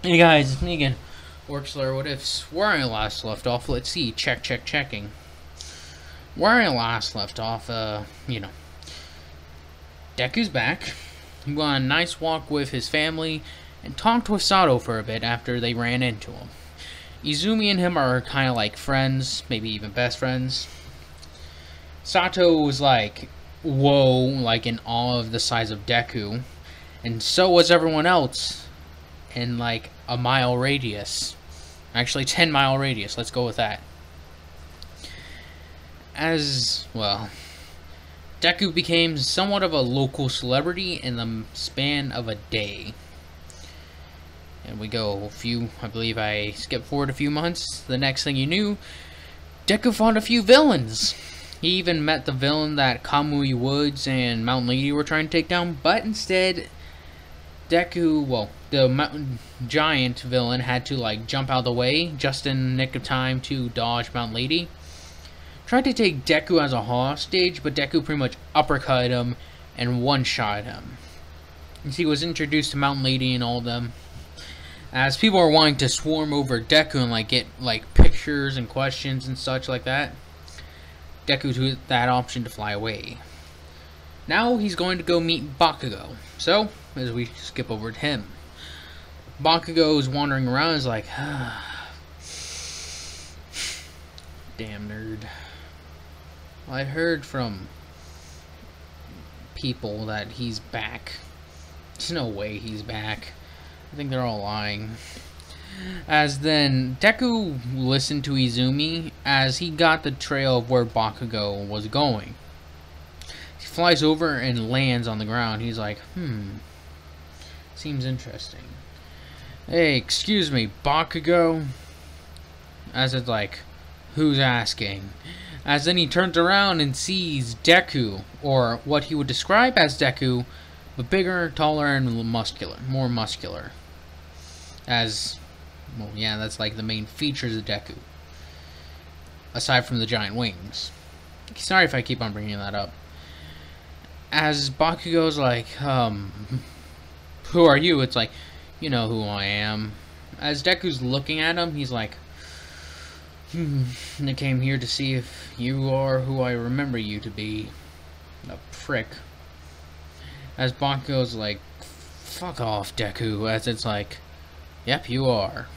Hey guys, it's me again, Orchler. What ifs? Where I last left off, let's see. Checking. Where I last left off, Deku's back. He went on a nice walk with his family and talked with Sato for a bit after they ran into him. Izumi and him are kind of like friends, maybe even best friends. Sato was like, whoa, like in awe of the size of Deku, and so was everyone else in like a mile radius. Actually, 10-mile radius, let's go with that. As, well, Deku became somewhat of a local celebrity in the span of a day. And we go I believe I skipped forward a few months. The next thing you knew, Deku fought a few villains. He even met the villain that Kamui Woods and Mountain Lady were trying to take down, but instead, Deku, well, the mountain giant villain had to like jump out of the way just in the nick of time to dodge Mountain Lady. Tried to take Deku as a hostage, but Deku pretty much uppercut him and one-shot him. As he was introduced to Mountain Lady and all of them, as people are wanting to swarm over Deku and like get like pictures and questions and such like that, Deku took that option to fly away. Now he's going to go meet Bakugo. So, as we skip over to him, Bakugo is wandering around, is like, damn nerd. I heard from people that he's back. There's no way he's back. I think they're all lying. As then, Deku listened to Izumi as he got the trail of where Bakugo was going. He flies over and lands on the ground. He's like, seems interesting. Hey, excuse me, Bakugo? As it's like, who's asking? As then he turns around and sees Deku, or what he would describe as Deku, but bigger, taller, and more muscular. As, well, yeah, that's like the main features of Deku. Aside from the giant wings. Sorry if I keep on bringing that up. As Bakugo's like, who are you? It's like, you know who I am. As Deku's looking at him, he's like, I came here to see if you are who I remember you to be. A prick. As Bakugo's like, fuck off, Deku. As it's like, yep, you are.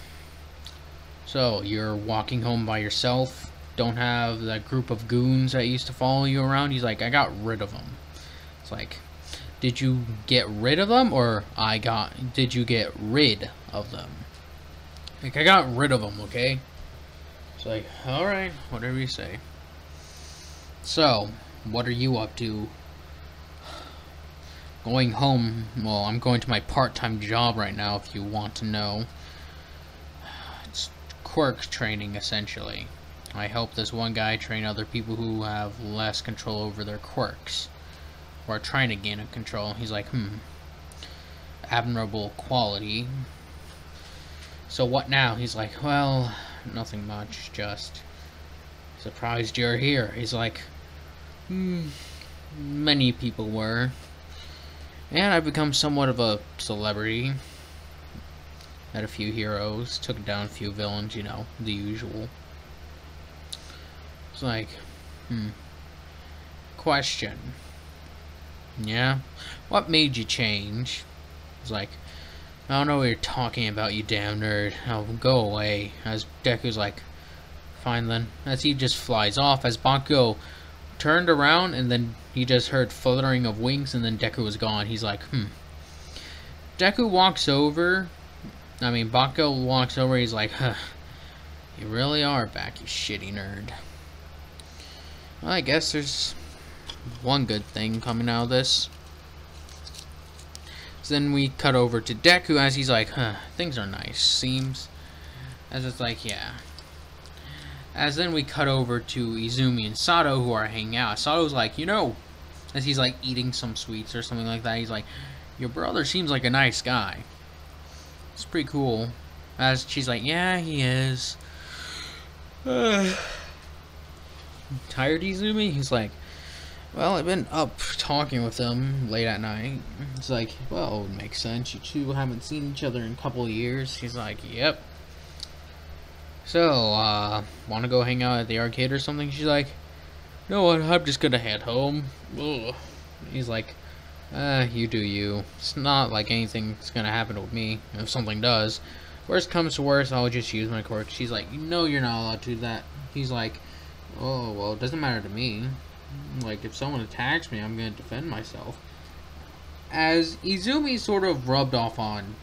So, you're walking home by yourself? Don't have that group of goons that used to follow you around? He's like, I got rid of them. It's like, did you get rid of them, or did you get rid of them? Like, I got rid of them, okay? It's like, alright, whatever you say. So, what are you up to? Going home, well, I'm going to my part-time job right now, if you want to know. It's quirk training, essentially. I help this one guy train other people who have less control over their quirks, or are trying to gain a control. He's like, admirable quality. So what now? He's like, well, nothing much, just surprised you're here. He's like, many people were. And I've become somewhat of a celebrity. Had a few heroes, took down a few villains, you know, the usual. It's like, question. Yeah? What made you change? It's like, I don't know what you're talking about, you damn nerd. Oh, go away. As Deku's like, fine then. As he just flies off, as Bakugo turned around, and then he just heard fluttering of wings, and then Deku was gone. He's like, Deku walks over. Bakugo walks over. He's like, you really are back, you shitty nerd. Well, I guess there's one good thing coming out of this. So then we cut over to Deku as he's like, things are nice, seems. As it's like, yeah. As then we cut over to Izumi and Sato, who are hanging out. Sato's like, as he's like eating some sweets or something like that, he's like, your brother seems like a nice guy. It's pretty cool. As she's like, yeah, he is. Tired, Izumi? He's like, Well, I've been up talking with them late at night. It's like, well, it makes sense. You two haven't seen each other in a couple of years. He's like, yep. So, want to go hang out at the arcade or something? She's like, you know what, I'm just gonna head home. Ugh. He's like, you do you. It's not like anything's gonna happen with me. If something does, worst comes to worst, I'll just use my quirk. She's like, no, you're not allowed to do that. He's like, oh, well, it doesn't matter to me. Like, if someone attacks me, I'm gonna defend myself. As Izumi sort of rubbed off on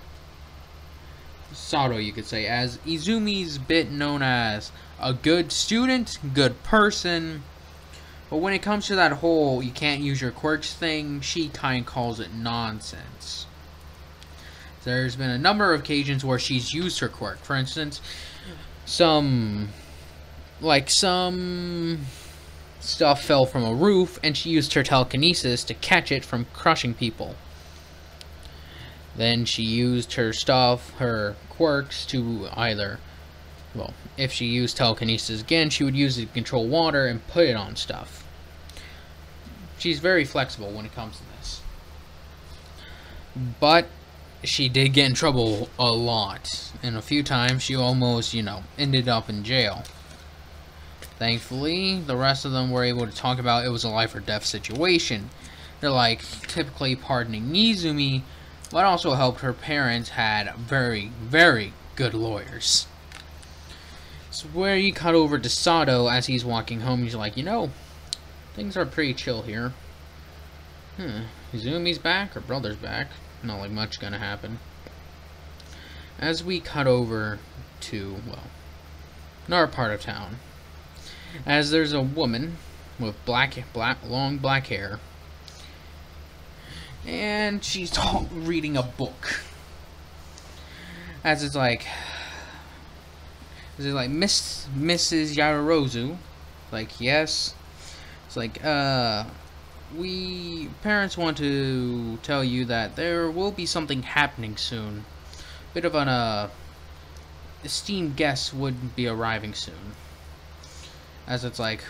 Sato, you could say, as Izumi's bit known as a good student, good person, but when it comes to that whole you can't use your quirks thing, she kind of calls it nonsense. There's been a number of occasions where she's used her quirk. For instance, some stuff fell from a roof and she used her telekinesis to catch it from crushing people. Then she used her quirks to either, well, if she used telekinesis again, she would use it to control water and put it on stuff. She's very flexible when it comes to this. But she did get in trouble a lot. And a few times she almost, ended up in jail. Thankfully, the rest of them were able to talk about it was a life or death situation. They're like typically pardoning Izumi, but also helped her parents had very, very good lawyers. So where you cut over to Sato as he's walking home, he's like, things are pretty chill here. Izumi's back, her brother's back. Not like much gonna happen. As we cut over to, well, another part of town. As there's a woman with long black hair. And she's reading a book. As it's like Mrs. Yarurozu? Like, yes. It's like, we parents want to tell you that there will be something happening soon. Bit of an, esteemed guest would be arriving soon. As it's like,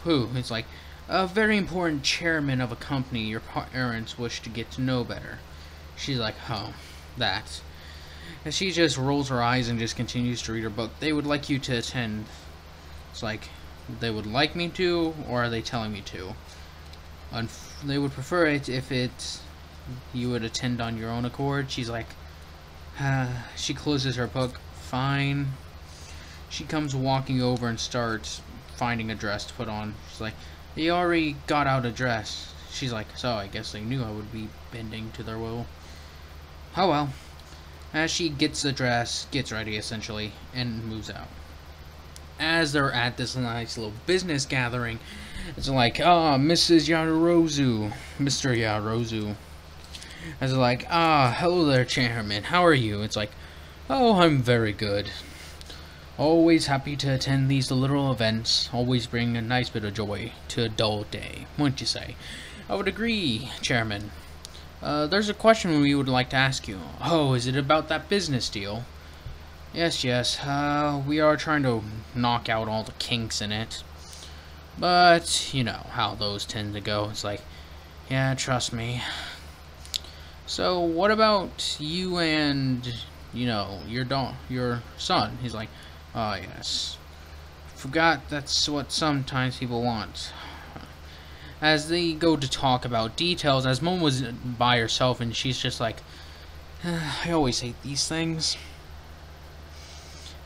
who? It's like, a very important chairman of a company your parents wish to get to know better. She's like, oh, that. And she just rolls her eyes and just continues to read her book. They would like you to attend. It's like, they would like me to, or are they telling me to? They would prefer it if you would attend on your own accord. She's like, she closes her book. Fine. She comes walking over and starts finding a dress to put on. She's like, they already got out a dress. She's like, so I guess they knew I would be bending to their will. Oh well. As she gets the dress, gets ready essentially, and moves out. As they're at this nice little business gathering, it's like, Mrs. Yarurozu, Mr. Yarurozu. As they're like, hello there, chairman, how are you? It's like, oh, I'm very good. Always happy to attend these little events. Always bring a nice bit of joy to a dull day, wouldn't you say? I would agree, chairman. There's a question we would like to ask you. Oh, is it about that business deal? Yes. We are trying to knock out all the kinks in it. But, you know how those tend to go. It's like, yeah, trust me. So, what about you and, your son? He's like, oh, yes. Forgot that's what sometimes people want. As they go to talk about details, as Mom was by herself and she's just like, I always hate these things.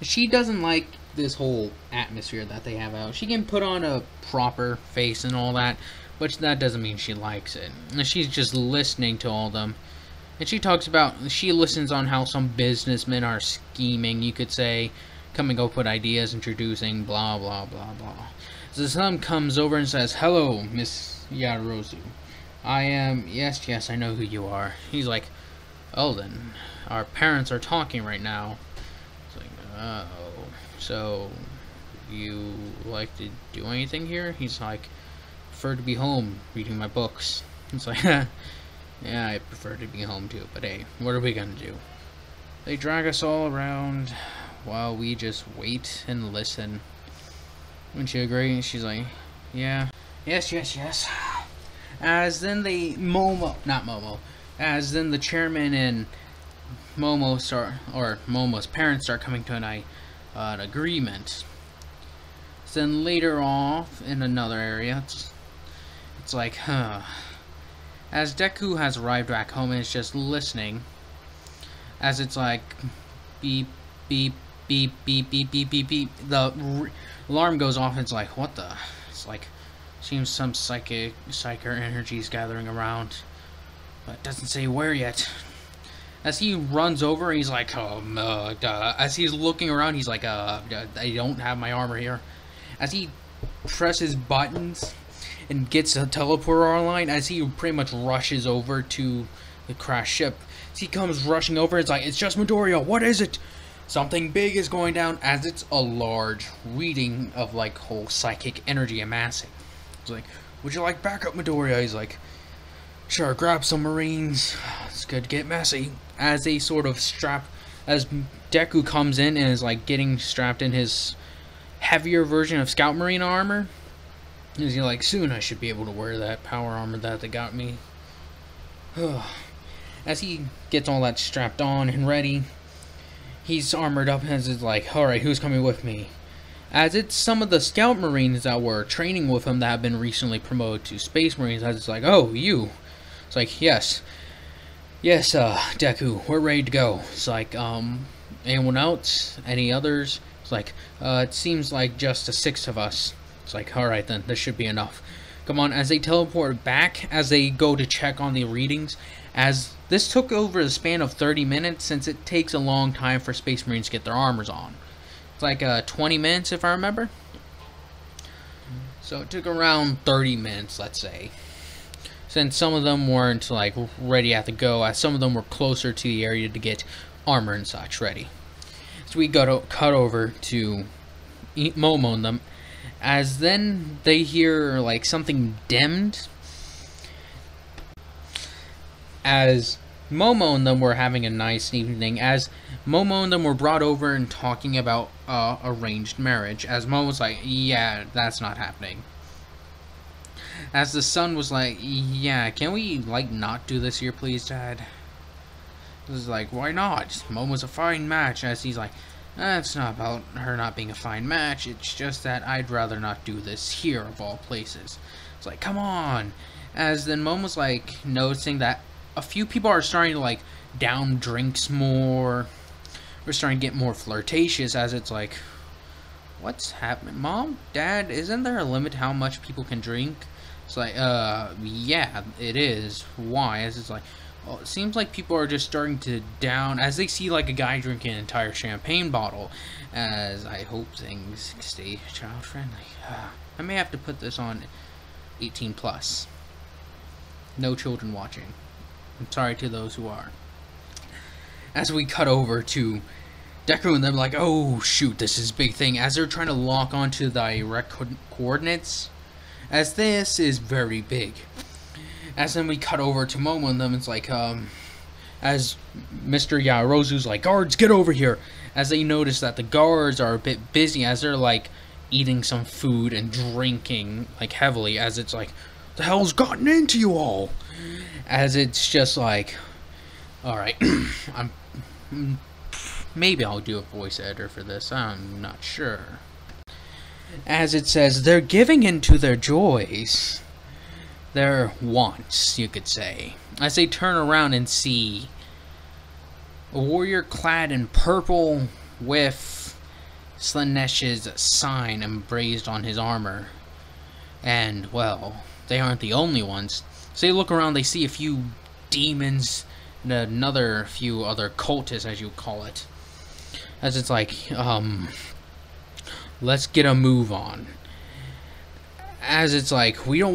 She doesn't like this whole atmosphere that they have out. She can put on a proper face and all that, but that doesn't mean she likes it. And she's just listening to all of them. And she listens on how some businessmen are scheming, you could say, coming up with ideas, introducing, blah, blah, blah, blah. So some comes over and says, hello, Miss Yarurozu. I am, yes, I know who you are. He's like, oh then, our parents are talking right now. It's like, oh, so you like to do anything here? He's like, prefer to be home reading my books. It's like, yeah, I prefer to be home too, but hey, what are we gonna do? They drag us all around while we just wait and listen. Wouldn't you agree? She's like, yeah. Yes. As then as then the chairman and Momo's parents start coming to an agreement. Then later off in another area, it's like, as Deku has arrived back home and is just listening, as it's like, beep, beep, beep, beep, beep, beep, beep, beep, the alarm goes off and it's like, what the? It's like, seems some psychic energy is gathering around, but it doesn't say where yet. As he runs over, he's like, as he's looking around, he's like, I don't have my armor here. As he presses buttons and gets a teleporter online, as he pretty much rushes over to the crashed ship. As he comes rushing over, it's like, it's just Midoriya, what is it? Something big is going down, as it's a large reading of like whole psychic energy amassing. It's like, would you like backup, Midoriya? He's like, sure, grab some Marines. It's good to get messy. As they sort of as Deku comes in and is like getting strapped in his heavier version of Scout Marine armor. He's like, soon I should be able to wear that power armor that they got me. As he gets all that strapped on and ready, he's armored up and is like, alright, who's coming with me? As it's some of the Scout Marines that were training with him that have been recently promoted to Space Marines. As it's like, oh, you. It's like, yes, Deku, we're ready to go. It's like, anyone else? Any others? It's like, it seems like just the 6 of us. It's like, alright then, this should be enough. Come on, as they teleport back, as they go to check on the readings, as this took over the span of 30 minutes, since it takes a long time for Space Marines to get their armors on. It's like 20 minutes, if I remember. So it took around 30 minutes, let's say. Since some of them weren't like ready at the go, as some of them were closer to the area to get armor and such ready. So we got to cut over to Momo and them, as then they hear like something dimmed. As Momo and them were having a nice evening, as Momo and them were brought over and talking about arranged marriage, as Momo's like, yeah, that's not happening. As the son was like, yeah, can we, like, not do this here, please, Dad? This is like, why not? Momo's a fine match. As he's like, it's not about her not being a fine match. It's just that I'd rather not do this here, of all places. It's like, come on. As then Momo's, like, noticing that a few people are starting to, like, down drinks more. We're starting to get more flirtatious, as it's like, what's happening? Mom? Dad, isn't there a limit to how much people can drink? It's like, yeah, it is. Why? As it's like, well, it seems like people are just starting to down, as they see like a guy drinking an entire champagne bottle. As I hope things stay child friendly. I may have to put this on 18 plus. No children watching. I'm sorry to those who are. As we cut over to Deku and them like, oh shoot, this is a big thing. As they're trying to lock onto the direct coordinates. As this is very big. As then we cut over to Momo and them, it's like, as Mr. Yaozu's like, guards, get over here. As they notice that the guards are a bit busy, as they're like eating some food and drinking like heavily, as it's like, the hell's gotten into you all? As it's just like, alright, maybe I'll do a voice editor for this, I'm not sure. As it says, they're giving into their joys, their wants, you could say. As they turn around and see a warrior clad in purple with Slanesh's sign emblazoned on his armor. And, well, they aren't the only ones. So they look around, they see a few demons and another few other cultists, as you call it. As it's like, let's get a move on. As it's like, we don't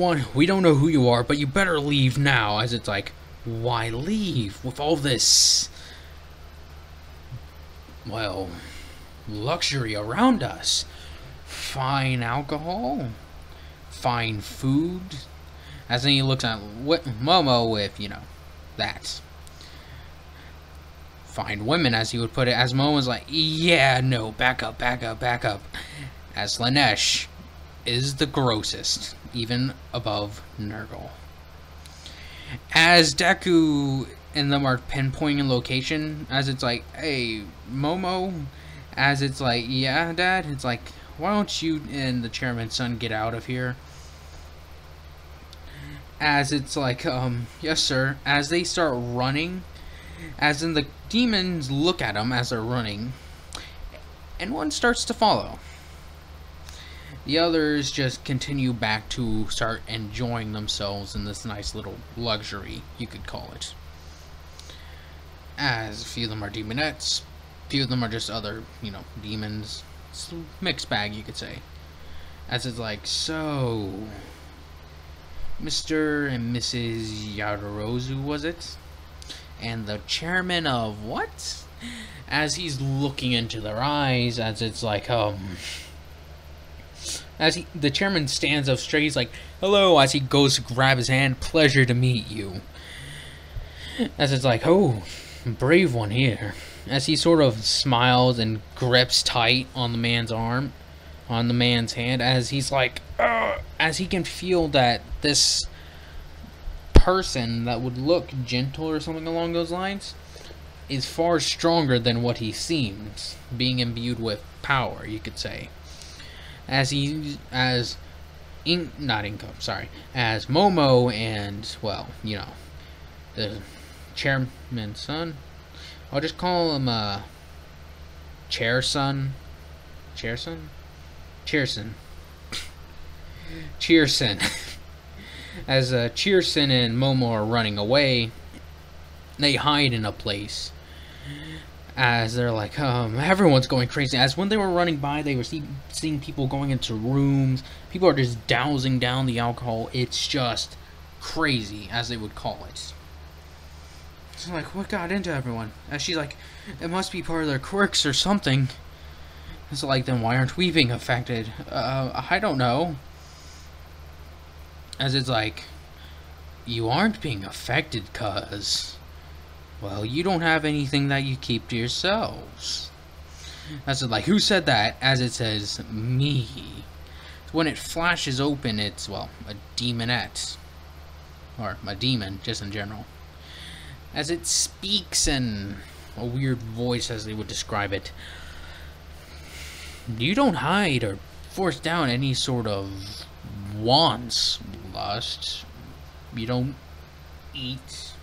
know who you are, but you better leave now. As it's like, why leave with all this, well, luxury around us? Fine alcohol, fine food. As then he looks at Momo with, you know, that. Fine women, as he would put it, as Momo's like, yeah, no, back up. As Slanesh is the grossest, even above Nurgle. As Deku and them are pinpointing location, as it's like, hey, Momo, as it's like, yeah, Dad, it's like, why don't you and the chairman's son get out of here? As it's like, yes, sir. As they start running, as in the demons look at them as they're running, and one starts to follow. The others just continue back to start enjoying themselves in this nice little luxury, you could call it. As a few of them are demonettes, a few of them are just other, demons. It's a mixed bag, you could say. As it's like, so, Mr. and Mrs. Yarozu, was it? And the chairman of what? As he's looking into their eyes, as it's like, the chairman stands up straight, he's like, hello, as he goes to grab his hand, pleasure to meet you. As it's like, oh, brave one here. As he sort of smiles and grips tight on the man's arm, on the man's hand, as he's like, as he can feel that this person that would look gentle or something along those lines is far stronger than what he seems, being imbued with power, you could say. As Momo and, well, the chairman's son, I'll just call him, Cheerson. As Cheerson and Momo are running away, they hide in a place. As they're like, everyone's going crazy. As when they were running by, they were seeing people going into rooms. People are just dousing down the alcohol. It's just crazy, as they would call it. So like, what got into everyone? As she's like, it must be part of their quirks or something. It's like, then why aren't we being affected? I don't know. As it's like, you aren't being affected, cuz, well, you don't have anything that you keep to yourselves. As it's like, who said that? As it says, me. When it flashes open, it's, well, a demonette. Or a demon, just in general. As it speaks in a weird voice, as they would describe it. You don't hide or force down any sort of wants, lust. You don't eat,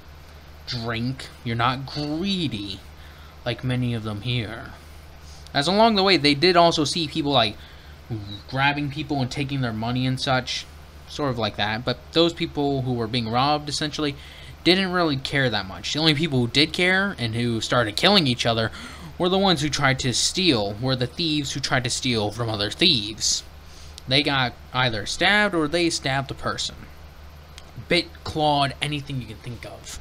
drink. You're not greedy like many of them here. As along the way, they did also see people like grabbing people and taking their money and such, sort of like that. But those people who were being robbed, essentially, didn't really care that much. The only people who did care and who started killing each other were the ones who tried to steal, were the thieves who tried to steal from other thieves. They got either stabbed or they stabbed the person. Bit, clawed, anything you can think of.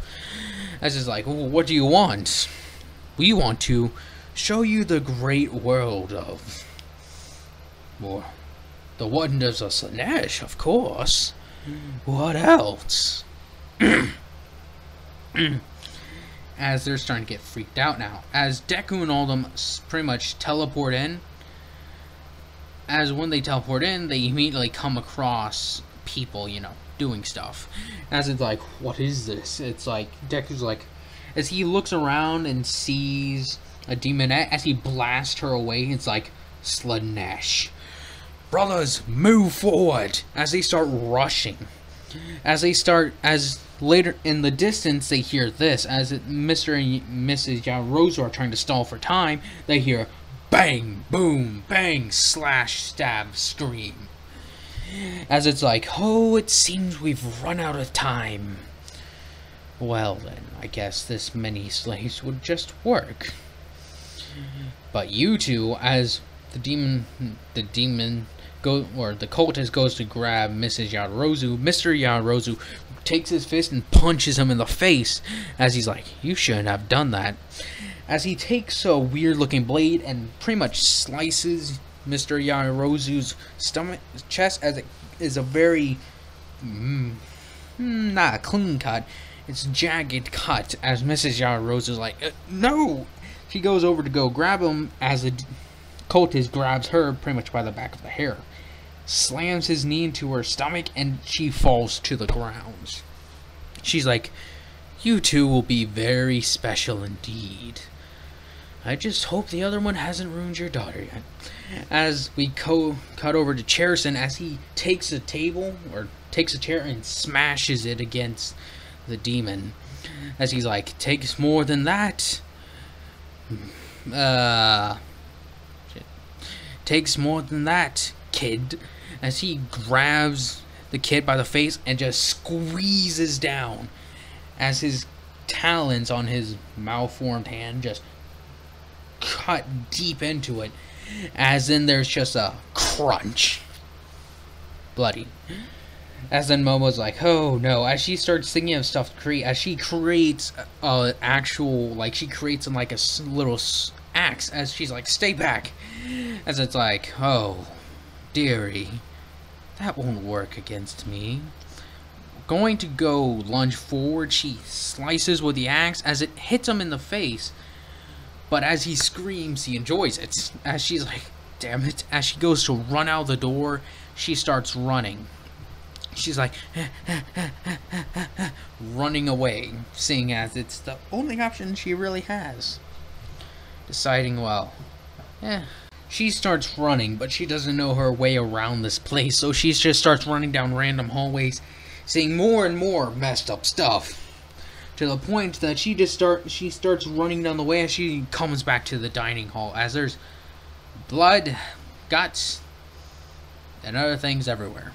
As is like, well, what do you want? We want to show you the great world of, well, the wonders of Slanesh, of course. What else? As they're starting to get freaked out now. As Deku and all of them pretty much teleport in. As when they teleport in, they immediately come across people, doing stuff. As it's like, what is this? It's like, Deku's like, as he looks around and sees a demonette, as he blasts her away, it's like, Slanesh. Brothers, move forward! As they start rushing. As later in the distance, they hear this. As Mr. and Mrs. Yarozu are trying to stall for time, they hear bang, boom, bang, slash, stab, scream. As it's like, oh, it seems we've run out of time. Well then, I guess this many slaves would just work. But you two, as the cultist goes to grab Mrs. Yarozu, Mr. Yarozu takes his fist and punches him in the face, as he's like, you shouldn't have done that. As he takes a weird looking blade and pretty much slices Mr. Yarozu's chest, as it is a very not a clean cut, it's jagged cut, as Mrs. Yarozu's like, no! She goes over to go grab him, as the cultist grabs her pretty much by the back of the hair, slams his knee into her stomach, and she falls to the ground. She's like, you two will be very special indeed. I just hope the other one hasn't ruined your daughter yet. As we cut over to Cherison, as he takes a table, or takes a chair and smashes it against the demon. As he's like, takes more than that. Takes more than that, kid. As he grabs the kid by the face and just squeezes down. As his talons on his malformed hand just cut deep into it. As in there's just a crunch. Bloody. As then Momo's like, oh no. As she starts thinking of stuff to create, as she creates actual, like she creates like a little axe. As she's like, stay back. As it's like, oh, dearie, that won't work against me. Going to go lunge forward, she slices with the axe as it hits him in the face. But as he screams, he enjoys it. As she's like, damn it. As she goes to run out the door, she starts running. She's like, running away, seeing as it's the only option she really has. Deciding, well, she starts running, but she doesn't know her way around this place, so she just starts running down random hallways, seeing more and more messed up stuff. To the point that she starts running down the way as she comes back to the dining hall, as there's blood, guts, and other things everywhere.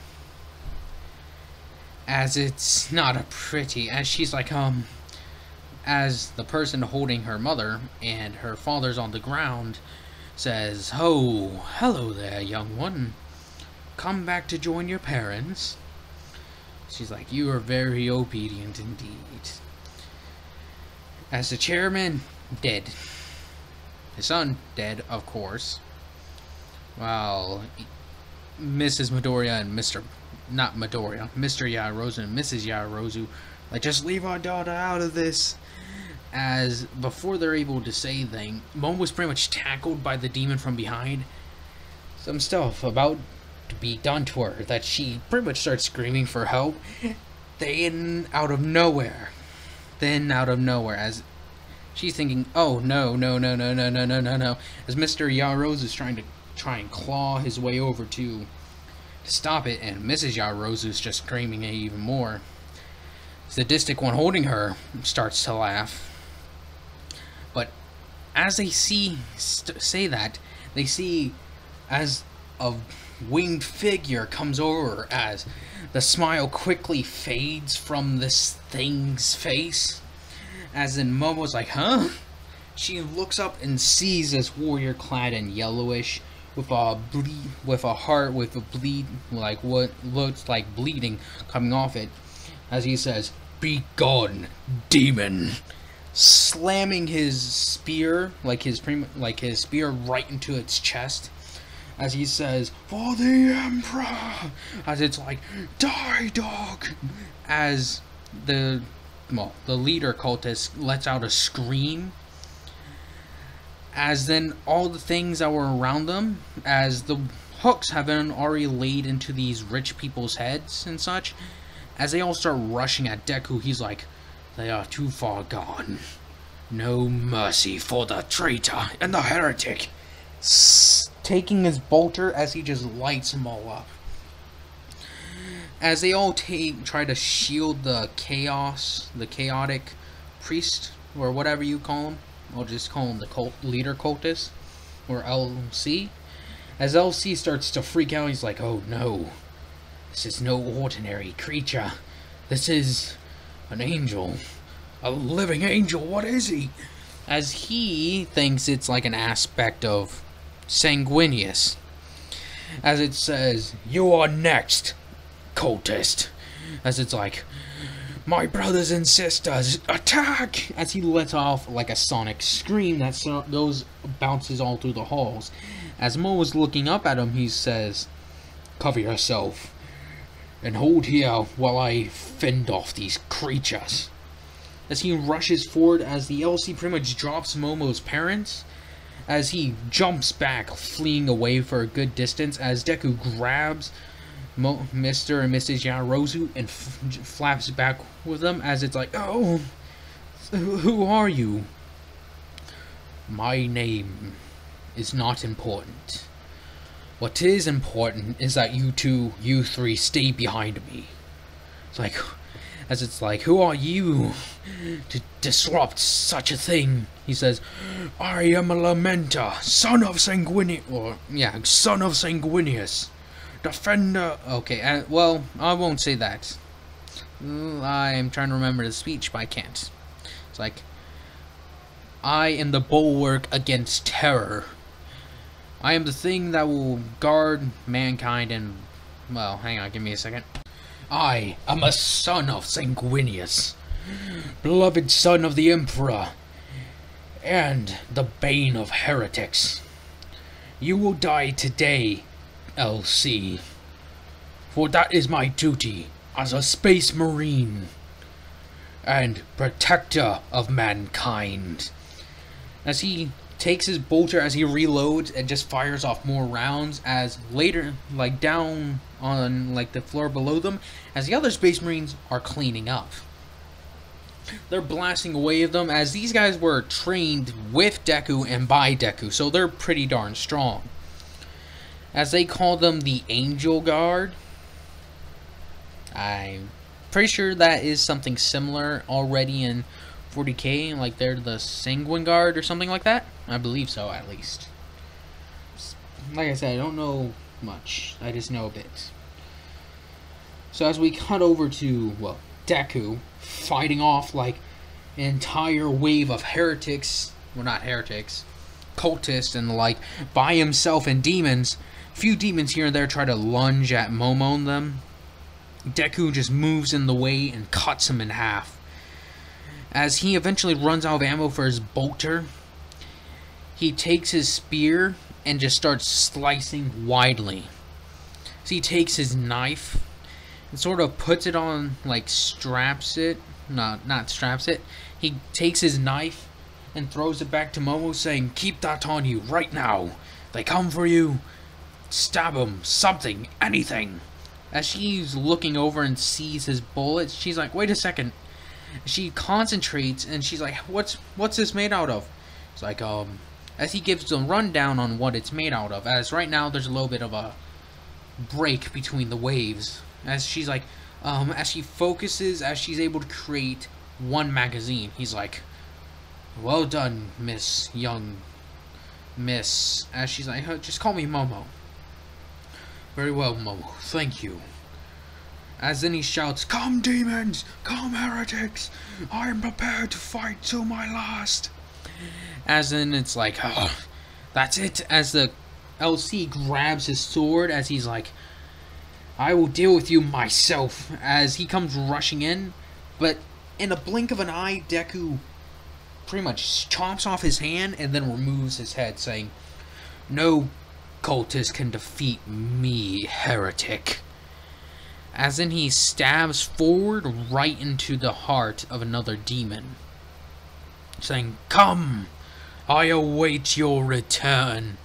As it's not a pretty, as she's like, as the person holding her mother and her father's on the ground says, oh, hello there, young one. Come back to join your parents. She's like, you are very obedient indeed. As the chairman, dead. His son, dead, of course. While Mrs. Midoriya and Mr. Yaoyorozu and Mrs. Yaoyorozu, like, just leave our daughter out of this. As before they're able to say anything, Momo was pretty much tackled by the demon from behind. Some stuff about to be done to her that she pretty much starts screaming for help. Then out of nowhere, as she's thinking, oh no, as Mr. Yaoyorozu is trying to claw his way over to stop it, and Mrs. Yaoyorozu is just screaming even more. The sadistic one holding her starts to laugh. But as they say that, they see as a winged figure comes over, as the smile quickly fades from this thing's face. As in Momo's like, huh? She looks up and sees this warrior clad in yellowish, with a heart with a bleed, like what looks like bleeding coming off it. As he says, be gone, demon. Slamming his spear, like his spear right into its chest. As he says, for the Emperor! As it's like, die, dog! As the leader cultist lets out a scream. As then all the things that were around them, as the hooks have been already laid into these rich people's heads and such, as they all start rushing at Deku, he's like, they are too far gone. No mercy for the traitor and the heretic. Taking his bolter as he just lights them all up. As they all try to shield the chaotic priest, or whatever you call him. I'll just call him the leader cultist, or LC. As LC starts to freak out, he's like, oh no. This is no ordinary creature. This is an angel. A living angel. What is he? As he thinks it's like an aspect of Sanguinius. As it says, you are next, cultist. As it's like, my brothers and sisters, attack! As he lets off like a sonic scream that goes bounces all through the halls. As Mo is looking up at him, he says, cover yourself and hold here while I fend off these creatures. As he rushes forward, as the LC pretty much drops Momo's parents, as he jumps back, fleeing away for a good distance, as Deku grabs Mr. and Mrs. Yarozu and flaps back with them as it's like, oh, who are you? My name is not important. What is important is that you three, stay behind me. It's like, as it's like, who are you to disrupt such a thing? He says, I am a lamenter, son of Sanguinius, defender. Okay, well, I won't say that. I'm trying to remember the speech, but I can't. It's like, I am the bulwark against terror. I am the thing that will guard mankind and, well, hang on, give me a second. I am a son of Sanguinius, beloved son of the Emperor, and the bane of heretics. You will die today, LC, for that is my duty as a space marine and protector of mankind. As he takes his bolter, as he reloads and just fires off more rounds, as later, like down on like the floor below them, as the other space marines are cleaning up. They're blasting away at them, as these guys were trained with Deku and by Deku, so they're pretty darn strong. As they call them the Angel Guard. I'm pretty sure that is something similar already in 40k, like they're the Sanguine Guard or something like that. I believe so, at least. Like I said, I don't know much. I just know a bit. So as we cut over to, well, Deku fighting off like an entire wave of heretics, well, not heretics, cultists and like by himself, and demons. A few demons here and there try to lunge at Momo and them. Deku just moves in the way and cuts him in half. As he eventually runs out of ammo for his bolter, he takes his spear and just starts slicing widely. So he takes his knife and sort of puts it on, like straps it. No, not straps it. He takes his knife and throws it back to Momo, saying, keep that on you right now. They come for you. Stab them. Something. Anything. As she's looking over and sees his bullets, she's like, wait a second. She concentrates and she's like, what's this made out of? It's like, as he gives the rundown on what it's made out of, as right now there's a little bit of a break between the waves. As she's like, as she focuses, as she's able to create one magazine, he's like, well done, young miss. As she's like, just call me Momo. Very well, Momo, thank you. As then he shouts, come demons, come heretics, I am prepared to fight till my last. As then it's like, oh, that's it. As the LC grabs his sword, as he's like, I will deal with you myself. As he comes rushing in, but in a blink of an eye, Deku pretty much chomps off his hand and then removes his head, saying, no cultist can defeat me, heretic. As then he stabs forward right into the heart of another demon, saying, come, I await your return.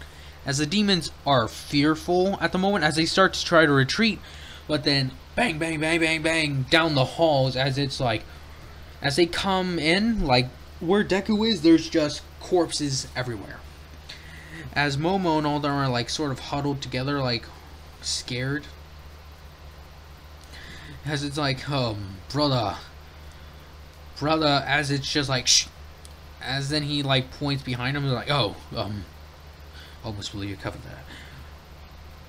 As the demons are fearful at the moment, as they start to try to retreat, but then bang, bang, bang, bang, bang, down the halls, as it's like, as they come in, like where Deku is, there's just corpses everywhere. As Momo and all them are like sort of huddled together, like scared. As it's like, brother, as it's just like, shh. As then he like points behind him, like, oh, almost believe you covered that.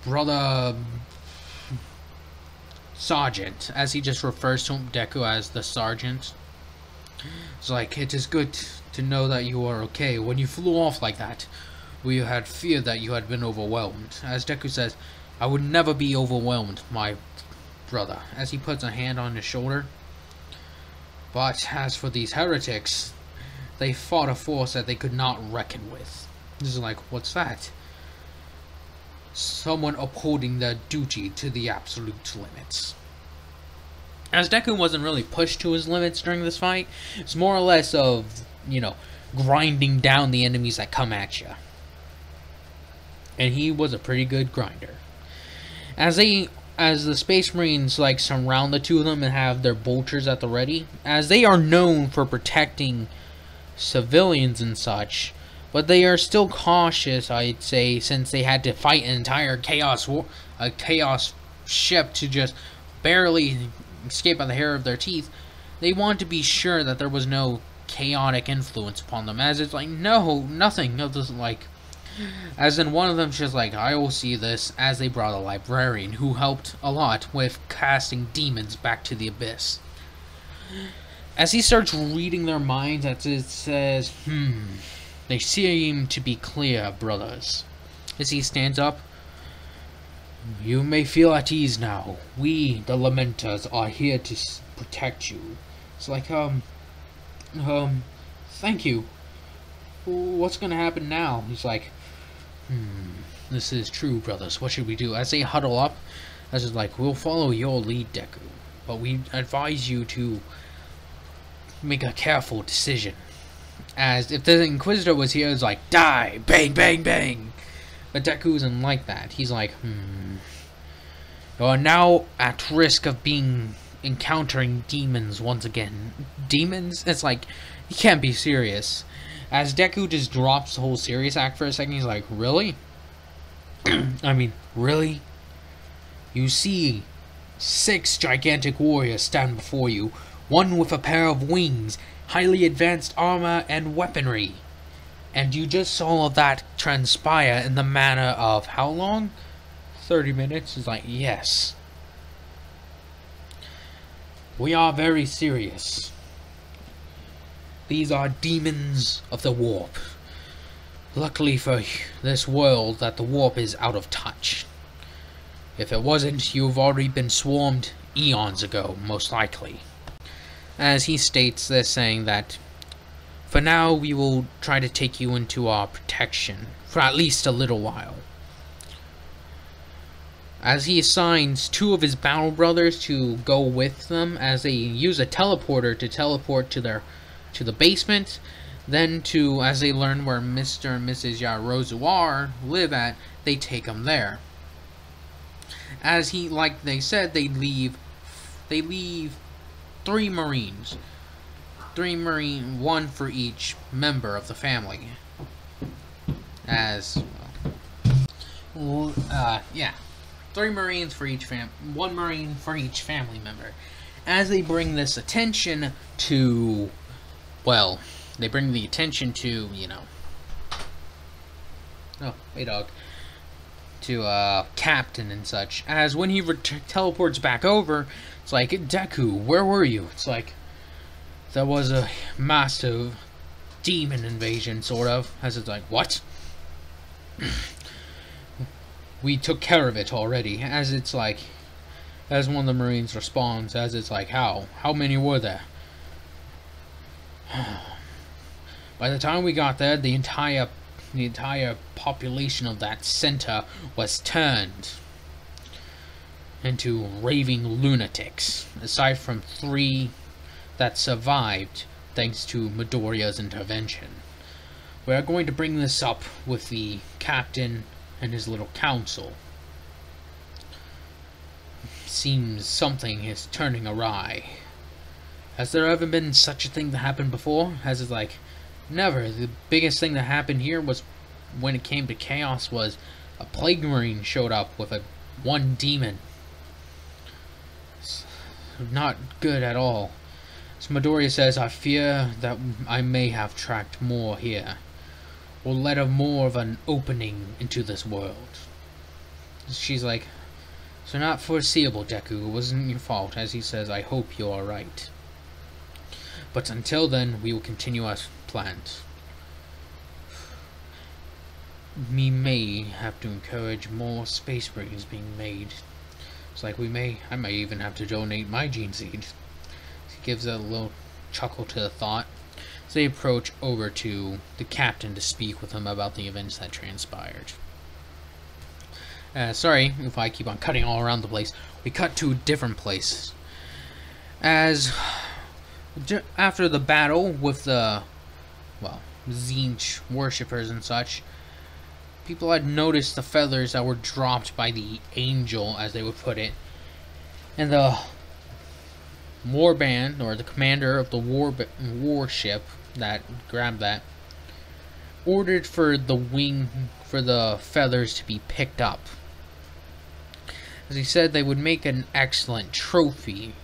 Brother Sergeant, as he just refers to Deku as the Sergeant. It's like, it is good to know that you are okay. When you flew off like that, we had feared that you had been overwhelmed. As Deku says, I would never be overwhelmed, my brother, as he puts a hand on his shoulder. But as for these heretics, they fought a force that they could not reckon with. This is like, what's that? Someone upholding their duty to the absolute limits. As Deku wasn't really pushed to his limits during this fight, it's more or less of, you know, grinding down the enemies that come at you. And he was a pretty good grinder. As they as the Space Marines like surround the two of them and have their bolters at the ready, as they are known for protecting civilians and such, but they are still cautious, I'd say, since they had to fight an entire chaos ship to just barely escape by the hair of their teeth. They want to be sure that there was no chaotic influence upon them, as it's like, no, nothing of this, like, as in one of them's just like, I will see this, as they brought a librarian who helped a lot with casting demons back to the abyss. As he starts reading their minds, as it says, they seem to be clear, brothers. As he stands up, you may feel at ease now. We, the Lamenters, are here to protect you. It's like, thank you. What's gonna happen now? He's like, this is true, brothers. What should we do? As they huddle up, as it's like, we'll follow your lead, Deku, but we advise you to make a careful decision. As if the Inquisitor was here, it's like, die, bang, bang, bang. But Deku isn't like that. He's like, you are now at risk of encountering demons once again. Demons? It's like, you can't be serious. As Deku just drops the whole serious act for a second, he's like, really? I mean, really? You see 6 gigantic warriors stand before you, one with a pair of wings, highly advanced armor and weaponry. And you just saw that transpire in the manner of how long? 30 minutes? It's like, yes. We are very serious. These are demons of the warp. Luckily for this world that the warp is out of touch. If it wasn't, you've already been swarmed eons ago, most likely. As he states this, saying that for now we will try to take you into our protection for at least a little while. As he assigns 2 of his battle brothers to go with them, as they use a teleporter to teleport to the basement, then as they learn where Mr. and Mrs. Yarozuar live at, they take them there. As like they said, they leave 3 Marines. 1 for each member of the family. As, yeah. 3 Marines for each 1 Marine for each family member. As they bring this attention to, well, they bring the attention to, you know, oh, hey dog, to Captain and such. As when he teleports back over, it's like, Deku, where were you? It's like, there was a massive demon invasion, sort of. As it's like, what? We took care of it already. As it's like, as one of the Marines responds, as it's like, how? How many were there? By the time we got there, the entire population of that center was turned into raving lunatics, aside from 3 that survived thanks to Midoriya's intervention. We are going to bring this up with the captain and his little council. Seems something is turning awry. Has there ever been such a thing that happened before? As it's like, never. The biggest thing that happened here was, when it came to chaos, was a plague marine showed up with one demon. It's not good at all. So Midoriya says, I fear that I may have tracked more here, or let more of an opening into this world. She's like, so not foreseeable, Deku. It wasn't your fault. As he says, I hope you are right. But until then, we will continue as planned. We may have to encourage more Space Marines being made. It's like I may even have to donate my gene seed. He gives a little chuckle to the thought. So they approach over to the captain to speak with him about the events that transpired. Sorry if I keep on cutting all around the place. We cut to a different place. As after the battle with the, well, Tzeentch worshippers and such, people had noticed the feathers that were dropped by the angel, as they would put it, And the warband, or the commander of the warship that grabbed that, ordered for the feathers to be picked up. As he said, they would make an excellent trophy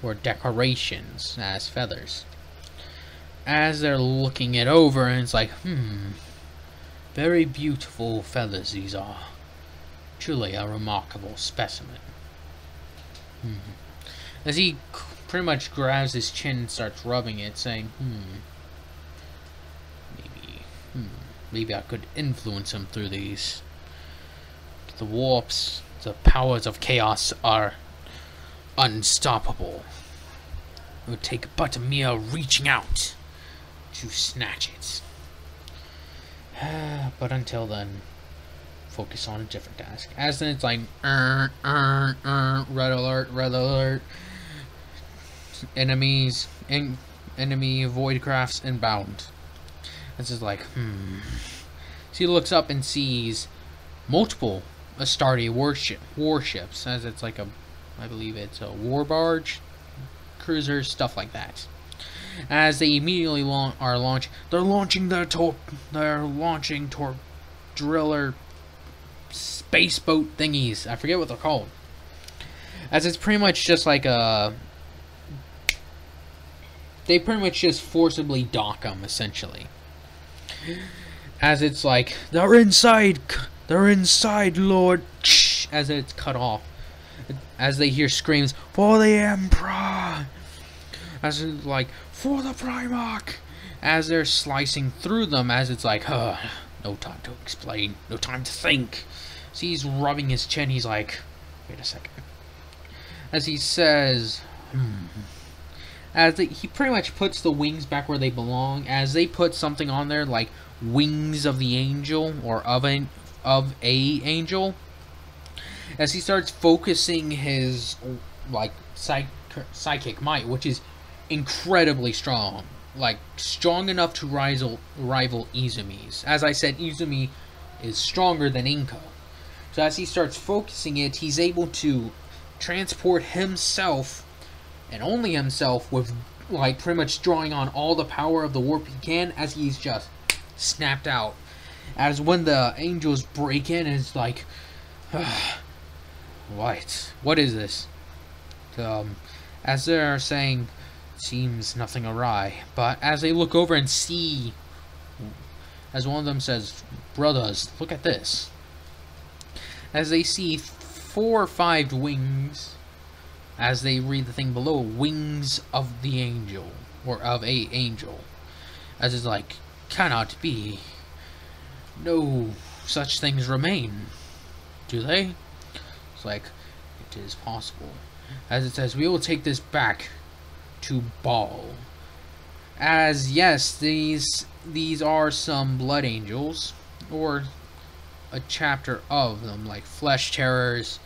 or decorations as feathers. As they're looking it over, and it's like, very beautiful feathers these are. Truly a remarkable specimen. As he pretty much grabs his chin and starts rubbing it, saying, maybe I could influence him through these. The warps, the powers of chaos are unstoppable. It would take but a mere reaching out to snatch it. But until then, focus on a different task. As then it's like, red alert, red alert. Enemies, enemy void crafts inbound. This is like, So he looks up and sees multiple Astarte warships, as it's like I believe it's a war barge, cruisers, stuff like that. As they immediately they're launching driller space boat thingies. I forget what they're called. As it's pretty much just like they pretty much just forcibly dock them, essentially. As it's like, they're inside, Lord. As it's cut off. As they hear screams, for the Emperor. As it's like, for the Primarch. As they're slicing through them, as it's like, no time to explain, no time to think. So he's rubbing his chin, he's like, wait a second. As he says, he pretty much puts the wings back where they belong, as they put something on there like wings of the angel, or of a angel. As he starts focusing his like psychic might, which is incredibly strong, like strong enough to rival Izumi's. As I said, Izumi is stronger than Inko. So as he starts focusing it, he's able to transport himself, and only himself, with like pretty much drawing on all the power of the warp he can, as he's just snapped out. As when the angels break in, and it's like, what is this? As they're saying, seems nothing awry, but as they look over and see, as one of them says, brothers, look at this. As they see 4 or 5 wings, as they read the thing below, wings of the angel, or of a angel. As it's like, cannot be. No such things remain, do they? It's like, it is possible. As it says, we will take this back to Baal. As yes, these are some blood angels, or a chapter of them, like flesh terrors,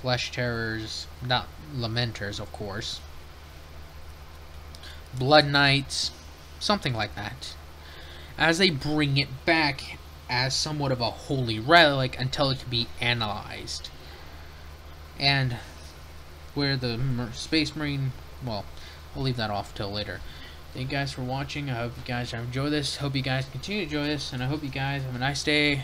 not lamenters, of course, blood knights, something like that. As they bring it back as somewhat of a holy relic until it can be analyzed. And where the Space Marine, well, I'll leave that off till later. Thank you guys for watching. I hope you guys have enjoyed this. Hope you guys continue to enjoy this, and I hope you guys have a nice day.